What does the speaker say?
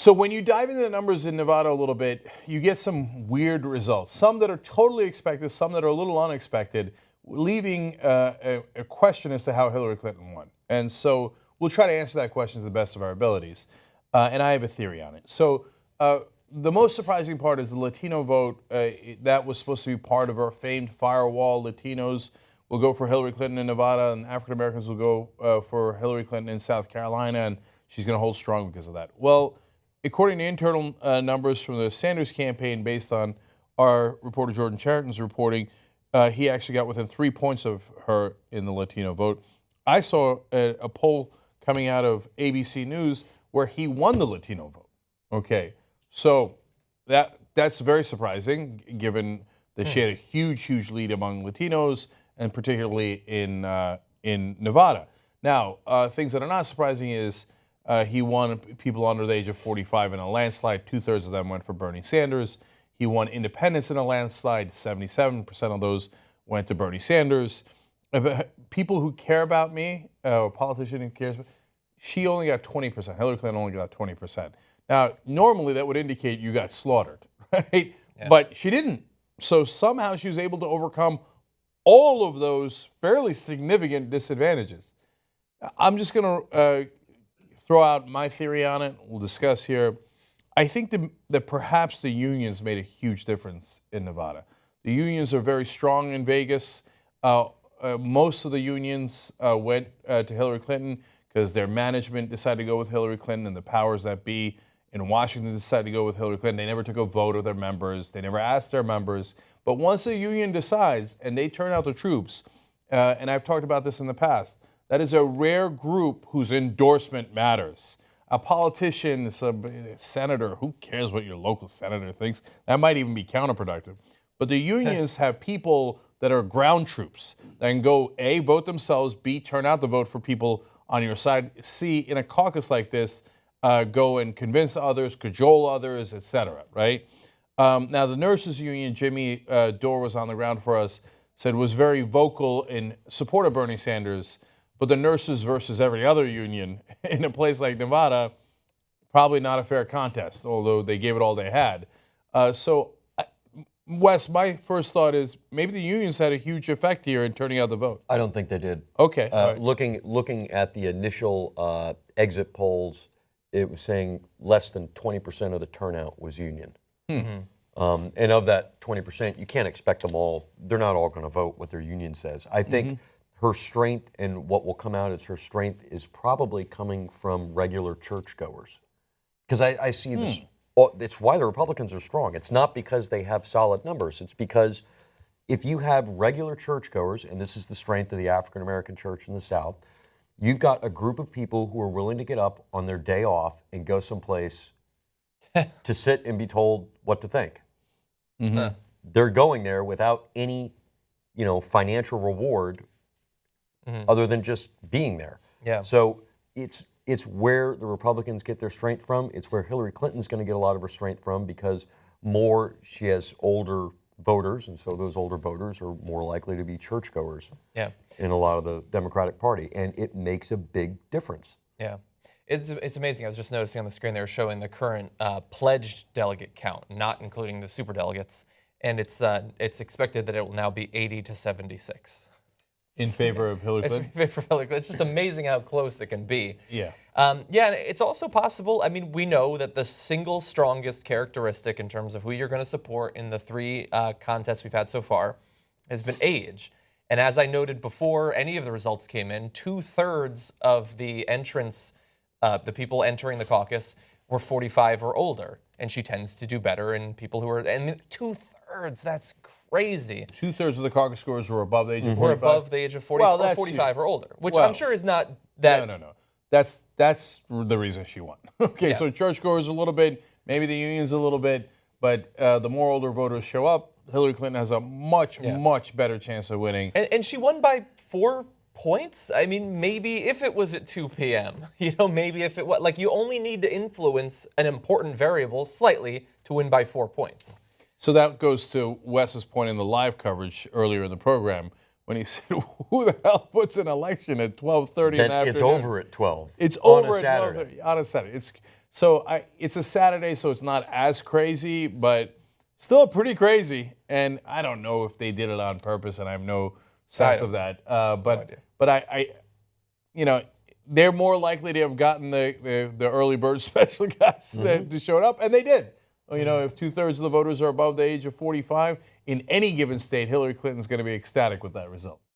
So when you dive into the numbers in Nevada a little bit, you get some weird results. Some that are totally expected, some that are a little unexpected, leaving a question as to how Hillary Clinton won. And so we'll try to answer that question to the best of our abilities. And I have a theory on it. So the most surprising part is the Latino vote. That was supposed to be part of our famed firewall. Latinos will go for Hillary Clinton in Nevada, and African Americans will go for Hillary Clinton in South Carolina, and she's going to hold strong because of that. Well, according to internal numbers from the Sanders campaign, based on our reporter Jordan Chariton's reporting, he actually got within 3 points of her in the Latino vote. I saw a poll coming out of ABC News where he won the Latino vote. Okay, so that's very surprising, given that she had a huge lead among Latinos, and particularly in Nevada. Now, things that are not surprising is he won people under the age of 45 in a landslide. 2/3 of them went for Bernie Sanders. He won independents in a landslide. 77% of those went to Bernie Sanders. People who care about me, or politician who cares, she only got 20%. Hillary Clinton only got 20%. Now, normally that would indicate you got slaughtered, right? Yeah. But she didn't. So somehow she was able to overcome all of those fairly significant disadvantages. I'm just going to throw out my theory on it. We'll discuss here. I think that perhaps the unions made a huge difference in Nevada. The unions are very strong in Vegas. Most of the unions went to Hillary Clinton because their management decided to go with Hillary Clinton, and the powers that be in Washington decided to go with Hillary Clinton. They never took a vote of their members. They never asked their members. But once a union decides and they turn out the troops, and I've talked about this in the past, that is a rare group whose endorsement matters. A politician, a senator, who cares what your local senator thinks? That might even be counterproductive. But the unions have people that are ground troops that can go, A, vote themselves, B, turn out the vote for people on your side, C, in a caucus like this, go and convince others, cajole others, etc., right? Now, the nurses union, Jimmy Dore was on the ground for us, said was very vocal in support of Bernie Sanders, but the nurses versus every other union in a place like Nevada, probably not a fair contest, although they gave it all they had. Wes, my first thought is maybe the unions had a huge effect here in turning out the vote. I don't think they did. Okay. Right. Looking at the initial exit polls, it was saying less than 20% of the turnout was union. Mm-hmm. And of that 20%, you can't expect them all. They're not all going to vote what their union says. I think her strength, and what will come out as her strength, is probably coming from regular churchgoers. Because I see this. It's why the Republicans are strong. It's not because they have solid numbers. It's because if you have regular churchgoers, and this is the strength of the African American church in the South, you've got a group of people who are willing to get up on their day off and go someplace to sit and be told what to think. Mm-hmm. They're going there without any, financial reward other than just being there. Yeah. So it's where the Republicans get their strength from. It's where Hillary Clinton's going to get a lot of her strength from, because she has older voters, and so those older voters are more likely to be churchgoers in a lot of the Democratic Party, and it makes a big difference. Yeah. It's amazing. I was just noticing on the screen they were showing the current pledged delegate count, not including the superdelegates, and it's expected that it will now be 80 to 76. In favor of Hillary Clinton? In favor of Hillary Clinton. It's just amazing how close it can be. Yeah. It's also possible. I mean, we know that the single strongest characteristic in terms of who you're going to support in the three contests we've had so far has been age. And as I noted before any of the results came in, 2/3 of the entrants, the people entering the caucus, were 45 or older. And she tends to do better in people who are, and 2/3, that's crazy. 2/3 of the caucus scores were above the age of 45. Were above the age of 40, or 45 or older, which I'm sure is not that. No. That's the reason she won. Okay, so churchgoers a little bit, maybe the unions a little bit, but the more older voters show up, Hillary Clinton has a much better chance of winning. And she won by 4 points? I mean, maybe if it was at 2 p.m., maybe if it was, you only need to influence an important variable slightly to win by 4 points. So that goes to Wes's point in the live coverage earlier in the program when he said, who the hell puts an election at 12:30 in the afternoon? It's over at 12. It's over at 12:30 on a Saturday. So it's a Saturday, so it's not as crazy, but still pretty crazy. And I don't know if they did it on purpose, and I have no sense of that. But I they're more likely to have gotten the early bird special guys to show up, and they did. If 2/3 of the voters are above the age of 45 in any given state, Hillary Clinton's going to be ecstatic with that result.